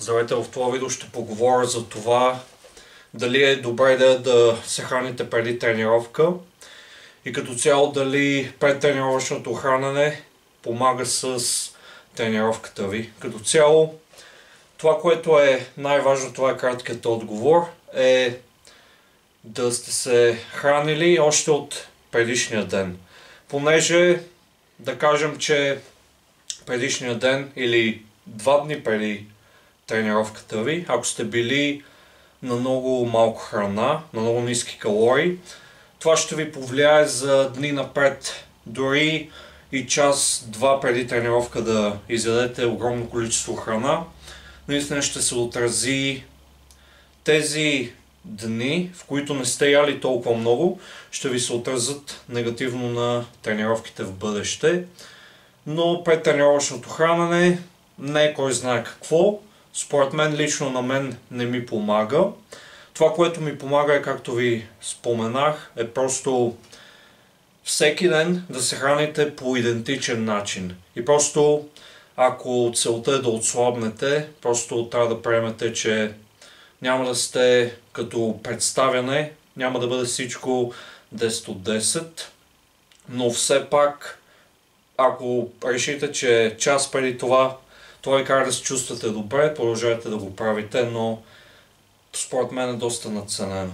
Здравейте, в това видео ще поговоря за това дали е добра идея да се храните преди тренировка и като цяло дали предтренировъчното хранене помага с тренировката ви. Като цяло това, което е най-важно, това е краткият отговор, е да сте се хранили още от предишния ден. Понеже да кажем, че предишния ден или 2 дни преди тренировката ви, ако сте били на много малко храна, на много ниски калории, това ще ви повлияе за дни напред. Дори и час-два преди тренировка да изядете огромно количество храна, наистина ще се отрази тези дни, в които не сте яли толкова много, ще ви се отразят негативно на тренировките в бъдеще. Но предтренировъчното хранене не е кой знае какво. Според мен, лично на мен не ми помага. Това, което ми помага е, както ви споменах, е просто всеки ден да се храните по идентичен начин. И просто, ако целта е да отслабнете, просто трябва да приемете, че няма да сте като представяне, няма да бъде всичко 10 от 10, но все пак, ако решите, че час преди това ви кара да се чувствате добре, продължавайте да го правите, но според мен е доста надценено.